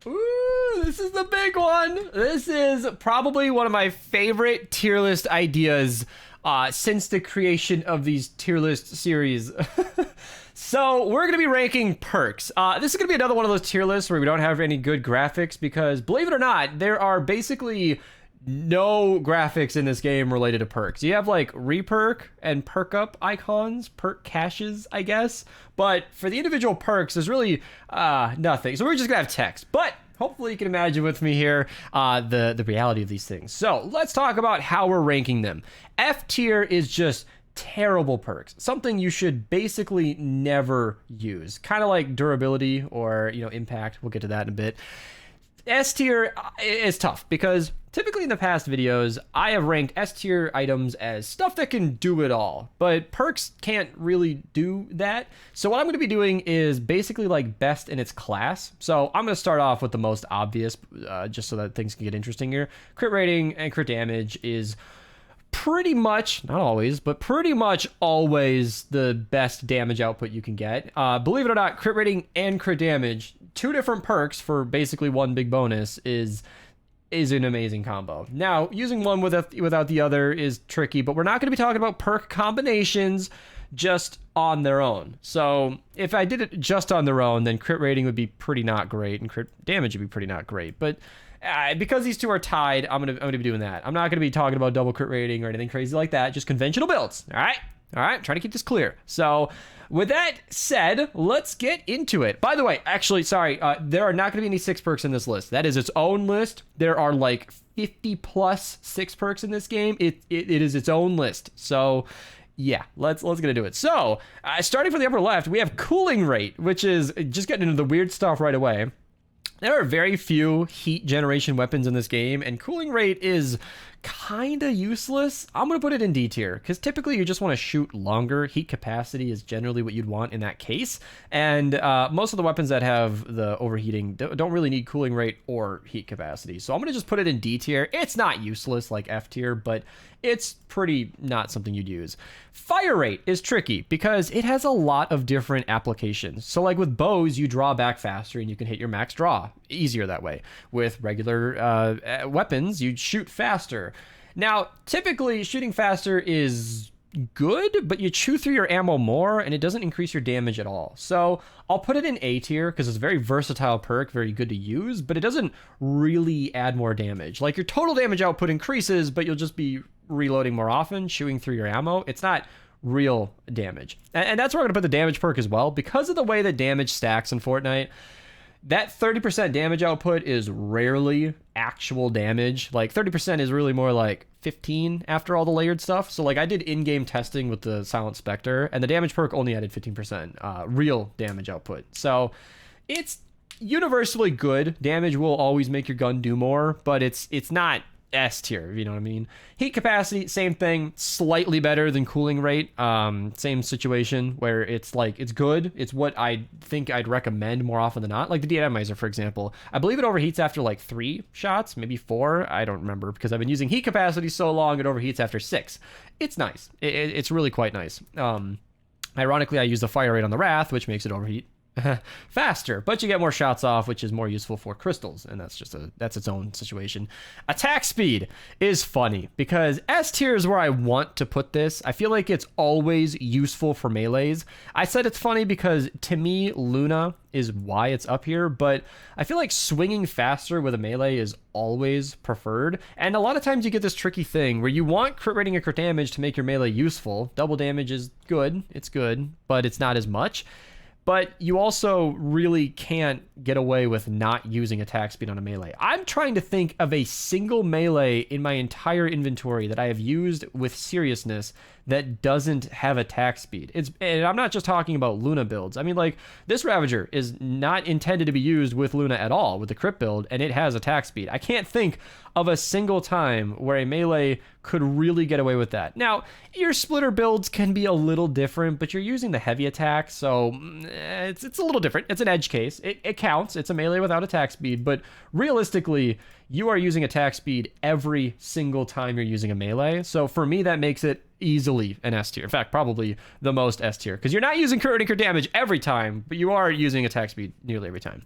Ooh, this is the big one. This is probably one of my favorite tier list ideas since the creation of these tier list series. So we're going to be ranking perks. This is going to be another one of those tier lists where we don't have any good graphics because, believe it or not, there are basically no graphics in this game related to perks. You have like reperk and perk up icons, perk caches, I guess. But for the individual perks, there's really nothing. So we're just gonna have text. But hopefully you can imagine with me here the reality of these things. So let's talk about how we're ranking them. F tier is just terrible perks, something you should basically never use. Kind of like durability or impact. We'll get to that in a bit. S tier is tough because typically in the past videos, I have ranked S tier items as stuff that can do it all, but perks can't really do that. So what I'm going to be doing is basically like best in its class. So I'm going to start off with the most obvious, just so that things can get interesting here. Crit rating and crit damage is pretty much, not always, but pretty much always the best damage output you can get. Believe it or not, crit rating and crit damage, two different perks for basically one big bonus is an amazing combo. Now, using one without the other is tricky, but we're not going to be talking about perk combinations just on their own. So if I did it just on their own, then crit rating would be pretty not great and crit damage would be pretty not great. But because these two are tied, I'm gonna be doing that. I'm not gonna be talking about double crit rating or anything crazy like that. Just conventional builds. All right. Trying to keep this clear. So with that said, let's get into it. By the way, actually, sorry, there are not gonna be any 6 perks in this list. That is its own list. There are like 50 plus 6 perks in this game. It is its own list. So yeah, let's get into it. So starting from the upper left, we have cooling rate, which is just getting into the weird stuff right away. There are very few heat generation weapons in this game, and cooling rate is kind of useless. I'm going to put it in D tier, because typically you just want to shoot longer. Heat capacity is generally what you'd want in that case, and most of the weapons that have the overheating don't really need cooling rate or heat capacity. So I'm going to just put it in D tier. It's not useless like F tier, but it's pretty not something you'd use. Fire rate is tricky because it has a lot of different applications. So like with bows, you draw back faster and you can hit your max draw easier that way. With regular weapons, you'd shoot faster. Now, typically shooting faster is good, but you chew through your ammo more and it doesn't increase your damage at all. So I'll put it in A tier because it's a very versatile perk, very good to use, but it doesn't really add more damage. Like your total damage output increases, but you'll just be reloading more often, chewing through your ammo. It's not real damage. And that's where I'm going to put the damage perk as well. Because of the way that damage stacks in Fortnite, that 30% damage output is rarely actual damage. Like 30% is really more like 15 after all the layered stuff. So like I did in-game testing with the Silent Spectre and the damage perk only added 15% real damage output. So it's universally good. Damage will always make your gun do more, but it's not S tier, you know what I mean? Heat capacity, same thing, slightly better than cooling rate. Same situation where it's like, it's good. It's what I think I'd recommend more often than not. Like the de-atomizer, for example. I believe it overheats after like 3 shots, maybe 4. I don't remember because I've been using heat capacity so long, it overheats after 6. It's nice. It's really quite nice. Ironically, I use the fire rate on the Wrath, which makes it overheat faster, but you get more shots off, which is more useful for crystals, and that's its own situation. Attack speed is funny because S tier is where I want to put this. I feel like it's always useful for melees. I said it's funny because to me Luna is why it's up here, but I feel like swinging faster with a melee is always preferred, and a lot of times you get this tricky thing where you want crit rating and crit damage to make your melee useful. Double damage is good, it's good, but it's not as much. But you also really can't get away with not using attack speed on a melee. I'm trying to think of a single melee in my entire inventory that I have used with seriousness that doesn't have attack speed. And I'm not just talking about Luna builds. I mean, like, this Ravager is not intended to be used with Luna at all, with the crit build, and it has attack speed. I can't think of a single time where a melee could really get away with that. Now, your splitter builds can be a little different, but you're using the heavy attack, so it's a little different. It's an edge case. It counts. It's a melee without attack speed, but realistically, you are using attack speed every single time you're using a melee. So for me, that makes it easily an S tier. In fact, probably the most S tier, because you're not using crit rating, crit damage every time, but you are using attack speed nearly every time.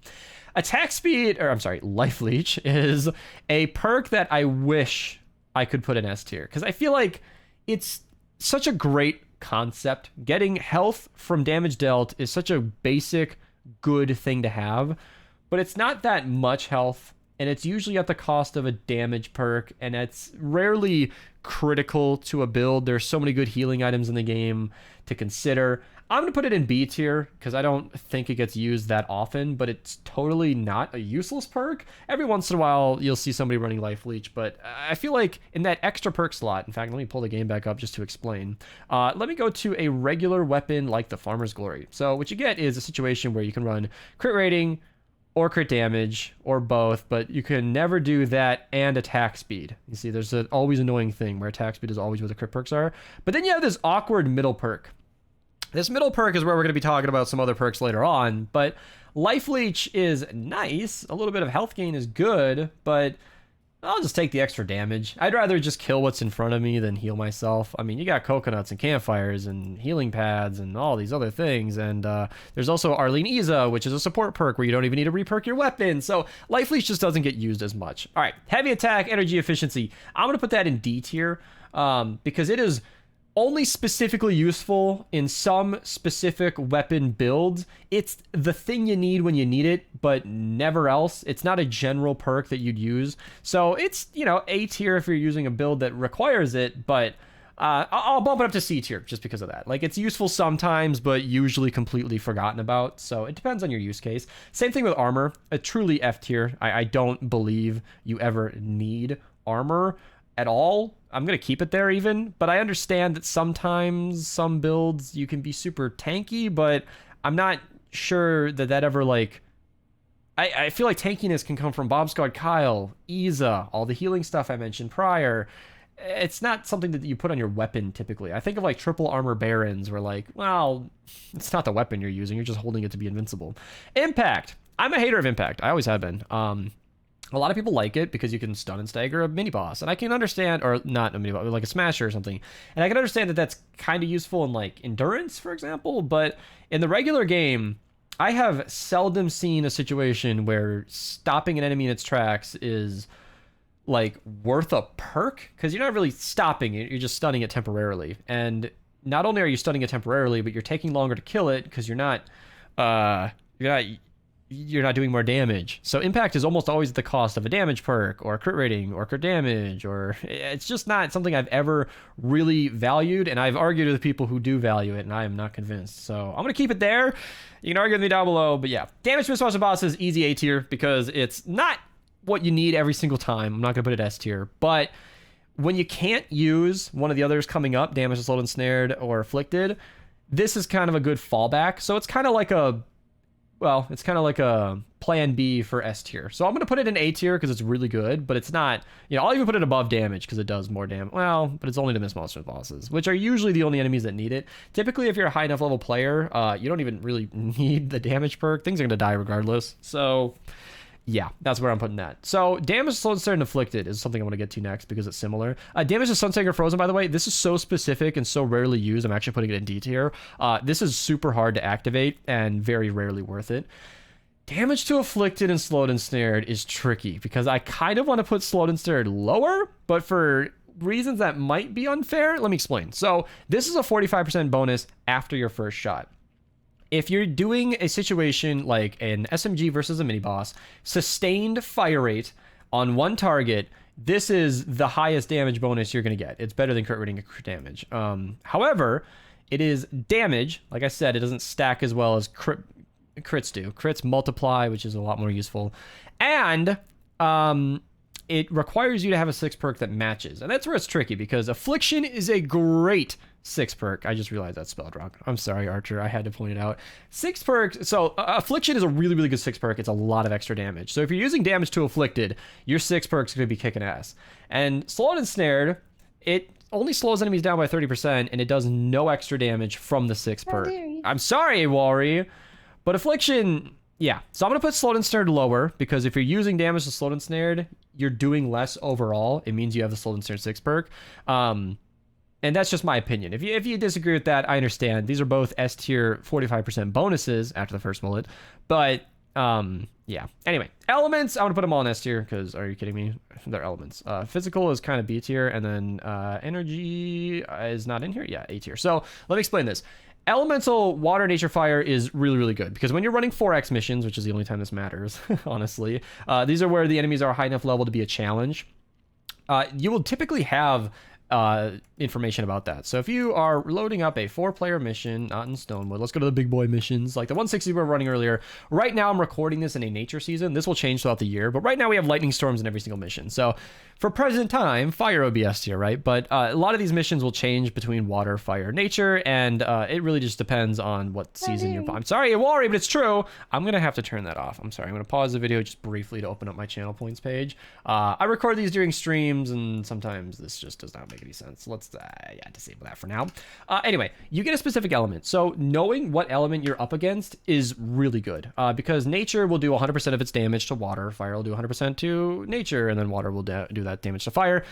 Attack speed, or I'm sorry, life leech is a perk that I wish I could put in S tier, because I feel like it's such a great concept. Getting health from damage dealt is such a basic good thing to have, but it's not that much health, and it's usually at the cost of a damage perk, and it's rarely critical to a build. There's so many good healing items in the game to consider. I'm going to put it in B tier because I don't think it gets used that often, but it's totally not a useless perk. Every once in a while, you'll see somebody running Life Leech, but I feel like in that extra perk slot, in fact, let me pull the game back up just to explain. Let me go to a regular weapon like the Farmer's Glory. So what you get is a situation where you can run crit rating or crit damage or both, but you can never do that and attack speed. You see, there's an always annoying thing where attack speed is always where the crit perks are. But then you have this awkward middle perk. This middle perk is where we're going to be talking about some other perks later on, but Life Leech is nice. A little bit of health gain is good, but I'll just take the extra damage. I'd rather just kill what's in front of me than heal myself. I mean, you got coconuts and campfires and healing pads and all these other things, and there's also Arlene Iza, which is a support perk where you don't even need to reperk your weapon, so Life Leech just doesn't get used as much. All right, heavy attack, energy efficiency. I'm going to put that in D tier because it is only specifically useful in some specific weapon builds. It's the thing you need when you need it, but never else. It's not a general perk that you'd use. So it's, you know, A tier if you're using a build that requires it, but I'll bump it up to C tier just because of that. Like, it's useful sometimes, but usually completely forgotten about. So it depends on your use case. Same thing with armor. A truly F tier. I don't believe you ever need armor at all. I'm going to keep it there even, but I understand that sometimes some builds you can be super tanky, but I'm not sure that that ever, like, I feel like tankiness can come from Bomb Squad Kyle, Iza, all the healing stuff I mentioned prior. It's not something that you put on your weapon typically. I think of like triple armor barons where, like, well, it's not the weapon you're using, you're just holding it to be invincible. Impact. I'm a hater of impact. I always have been. A lot of people like it because you can stun and stagger a mini boss, and I can understand, or not a mini boss, like a smasher or something, and I can understand that that's kind of useful in like endurance, for example. But in the regular game, I have seldom seen a situation where stopping an enemy in its tracks is like worth a perk, because you're not really stopping it, you're just stunning it temporarily. And not only are you stunning it temporarily, but you're taking longer to kill it because you're not doing more damage. So impact is almost always at the cost of a damage perk or crit rating or crit damage, or it's just not something I've ever really valued, and I've argued with people who do value it, and I am not convinced. So I'm going to keep it there. You can argue with me down below, but yeah. Damage miss and bosses, easy A tier, because it's not what you need every single time. I'm not going to put it S tier, but when you can't use one of the others coming up, damage, slowed and snared, or afflicted, this is kind of a good fallback. So it's kind of like a plan B for S tier. So I'm going to put it in A tier because it's really good, but it's not, I'll even put it above damage because it does more damage. Well, but it's only to miss monster bosses, which are usually the only enemies that need it. Typically, if you're a high enough level player, you don't even really need the damage perk. Things are going to die regardless. So yeah, that's where I'm putting that. So damage, slowed, snared, and afflicted is something I want to get to next because it's similar. Damage to Sunsager Frozen, by the way, this is so specific and so rarely used. I'm actually putting it in D tier. This is super hard to activate and very rarely worth it. Damage to afflicted and slowed and snared is tricky because I kind of want to put slowed and snared lower, but for reasons that might be unfair, let me explain. So this is a 45% bonus after your first shot. If you're doing a situation like an SMG versus a mini boss, sustained fire rate on one target, this is the highest damage bonus you're going to get. It's better than crit rating and crit damage. However, it is damage. Like I said, it doesn't stack as well as crits do. Crits multiply, which is a lot more useful. And it requires you to have a 6 perk that matches. And that's where it's tricky because Affliction is a great 6 perk. I just realized that spelled wrong. I'm sorry, Archer. I had to point it out. 6 perks. So Affliction is a really, really good 6 perk. It's a lot of extra damage. So if you're using damage to Afflicted, your 6 perk's going to be kicking ass. And Slowed and Snared, it only slows enemies down by 30%, and it does no extra damage from the 6 perk. I'm sorry, Awari, but Affliction, yeah. So I'm going to put Slowed and Snared lower, because if you're using damage to Slowed and Snared, you're doing less overall. It means you have the Slowed and Snared 6 perk. And that's just my opinion. If you disagree with that, I understand. These are both S tier 45% bonuses after the first mullet. But yeah. Anyway, elements, I want to put them all in S tier because are you kidding me? They're elements. Physical is kind of B tier, and then energy is not in here. Yeah, A tier. So let me explain this. Elemental, water, nature, fire is really, really good because when you're running 4X missions, which is the only time this matters, honestly, these are where the enemies are high enough level to be a challenge. You will typically have information about that. So if you are loading up a 4-player mission, not in Stonewood, let's go to the big boy missions, like the 160 we were running earlier. Right now I'm recording this in a nature season. This will change throughout the year, but right now we have lightning storms in every single mission. So for present time, fire OBS here, right? But a lot of these missions will change between water, fire, nature, and it really just depends on what season you're. I'm sorry, Wally, but it's true. I'm gonna have to turn that off. I'm sorry. I'm gonna pause the video just briefly to open up my channel points page. I record these during streams, and sometimes this just does not make any sense. Let's yeah, disable that for now. Anyway, you get a specific element. So knowing what element you're up against is really good because nature will do 100% of its damage to water, fire will do 100% to nature, and then water will do that damage to fire.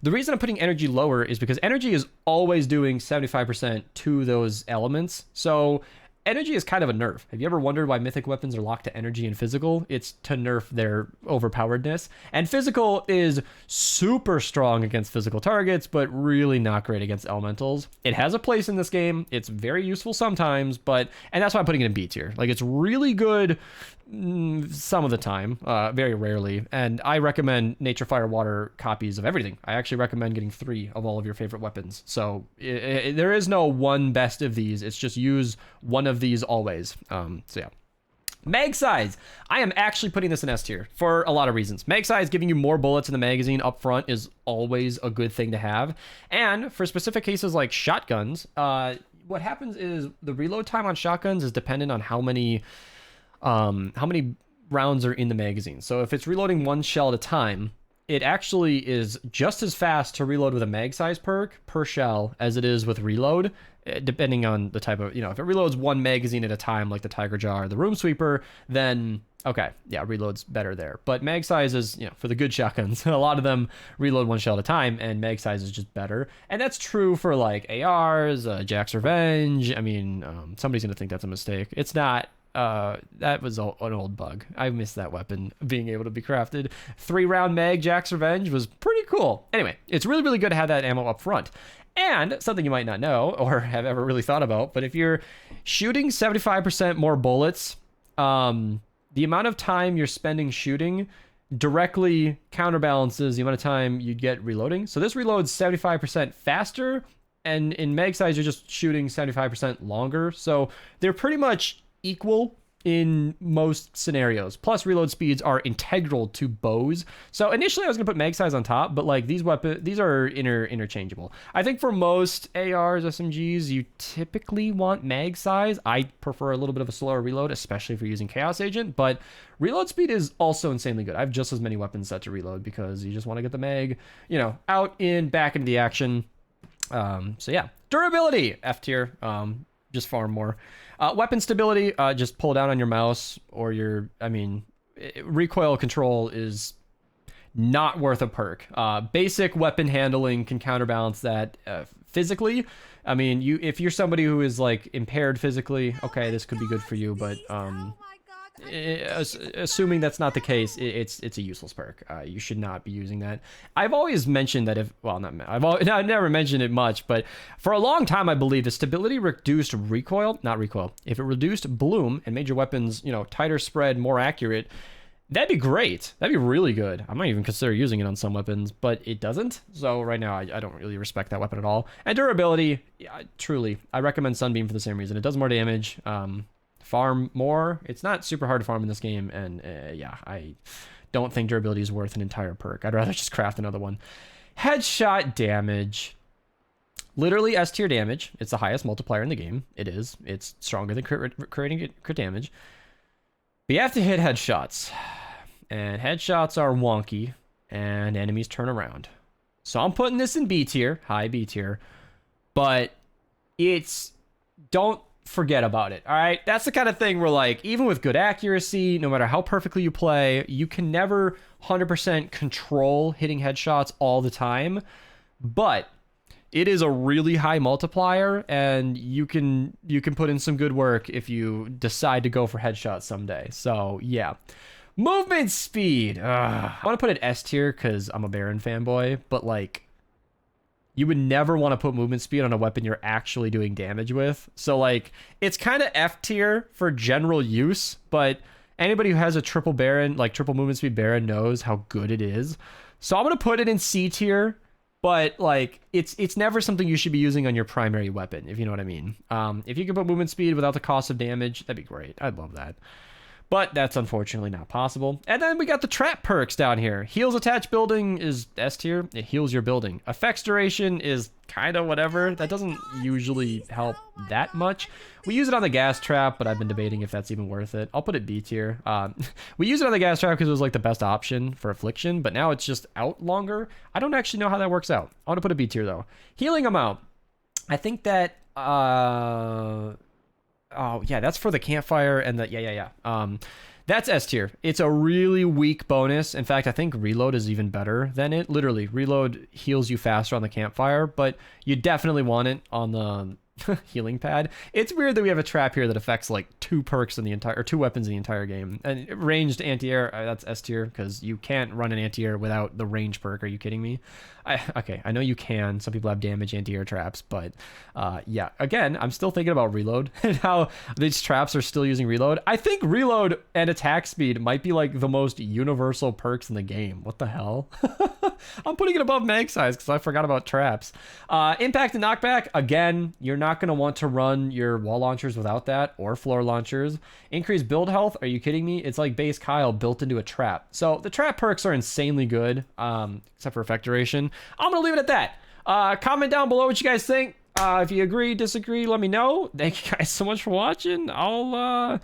The reason I'm putting energy lower is because energy is always doing 75% to those elements. So energy is kind of a nerf. Have you ever wondered why mythic weapons are locked to energy and physical? It's to nerf their overpoweredness. And physical is super strong against physical targets, but really not great against elementals. It has a place in this game. It's very useful sometimes, and that's why I'm putting it in B tier. Like, it's really good some of the time, very rarely. And I recommend nature, fire, water copies of everything. I actually recommend getting 3 of all of your favorite weapons. So there is no one best of these. It's just use one of these always. So yeah. Mag size. I am actually putting this in S tier for a lot of reasons. Mag size, giving you more bullets in the magazine up front, is always a good thing to have. And for specific cases like shotguns, what happens is the reload time on shotguns is dependent on how many rounds are in the magazine. So if it's reloading 1 shell at a time, it actually is just as fast to reload with a mag size perk per shell as it is with reload, depending on the type of, if it reloads 1 magazine at a time, like the Tiger Jaw or the Room Sweeper, then okay, yeah, reload's better there. But mag size is, for the good shotguns, a lot of them reload 1 shell at a time, and mag size is just better. And that's true for like ARs, Jack's Revenge. I mean, somebody's gonna think that's a mistake. It's not. That was an old bug. I missed that weapon being able to be crafted. 3-round mag Jack's Revenge was pretty cool. Anyway, it's really, really good to have that ammo up front. And something you might not know or have ever really thought about, but if you're shooting 75% more bullets, the amount of time you're spending shooting directly counterbalances the amount of time you get reloading. So this reloads 75% faster, and in mag size, you're just shooting 75% longer. So they're pretty much equal in most scenarios. Plus, reload speeds are integral to bows. So initially I was gonna put mag size on top, but like these are interchangeable. I think for most ARs, SMGs, you typically want mag size. I prefer a little bit of a slower reload, especially if you're using Chaos Agent, but reload speed is also insanely good. I have just as many weapons set to reload because you just want to get the mag, out, in, back into the action. So yeah, durability, F tier, just farm more. Weapon stability, just pull down on your mouse or recoil control is not worth a perk. Basic weapon handling can counterbalance that physically. I mean, if you're somebody who is like impaired physically, okay, this could be good for you, but assuming that's not the case, it's a useless perk. You should not be using that. I've always mentioned that I've never mentioned it much, but for a long time I believe the stability reduced if it reduced bloom and made your weapons, tighter spread, more accurate, that'd be great. That'd be really good. I might even consider using it on some weapons, but it doesn't. So right now I don't really respect that weapon at all. And durability, yeah, truly, I recommend Sunbeam for the same reason. It does more damage. Farm more. It's not super hard to farm in this game, and yeah, I don't think durability is worth an entire perk. I'd rather just craft another one. Headshot damage. Literally S tier damage. It's the highest multiplier in the game. It is. It's stronger than crit damage. But you have to hit headshots. And headshots are wonky, and enemies turn around. So I'm putting this in B tier, high B tier. But don't forget about it, all right? That's the kind of thing where, like, even with good accuracy, no matter how perfectly you play, you can never 100% control hitting headshots all the time. But it is a really high multiplier, and you can put in some good work if you decide to go for headshots someday. So yeah. Movement speed. I want to put it S tier because I'm a Baron fanboy, but like, you would never want to put movement speed on a weapon you're actually doing damage with. So like, it's kind of F tier for general use, but anybody who has a triple Baron, like triple movement speed Baron, knows how good it is. So I'm gonna put it in C tier, but like, it's never something you should be using on your primary weapon, if you know what I mean. If you can put movement speed without the cost of damage, that'd be great. I'd love that. But that's unfortunately not possible. And then we got the trap perks down here. Heals attached building is S tier. It heals your building. Effects duration is kind of whatever. That doesn't usually help that much. We use it on the gas trap, but I've been debating if that's even worth it. I'll put it B tier. We use it on the gas trap because it was like the best option for affliction, but now it's just out longer. I don't actually know how that works out. I want to put a B tier though. Healing amount. I think that... Oh, yeah, that's for the campfire and the... Yeah. That's S tier. It's a really weak bonus. In fact, I think reload is even better than it. Literally, reload heals you faster on the campfire, but you definitely want it on the healing pad. It's weird that we have a trap here that affects like 2 perks in the entire... or 2 weapons in the entire game. And ranged anti-air, that's S tier, because you can't run an anti-air without the range perk. Are you kidding me? Okay, I know you can. Some people have damage anti-air traps, but yeah. Again, I'm still thinking about reload and how these traps are still using reload. I think reload and attack speed might be like the most universal perks in the game. What the hell? I'm putting it above mag size because I forgot about traps. Impact and knockback, again, you're not going to want to run your wall launchers without that, or floor launchers. Increased build health, are you kidding me? It's like base Kyle built into a trap. So the trap perks are insanely good, except for effect duration. I'm going to leave it at that. Comment down below what you guys think. If you agree, disagree, let me know. Thank you guys so much for watching. I'll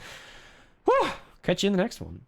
catch you in the next one.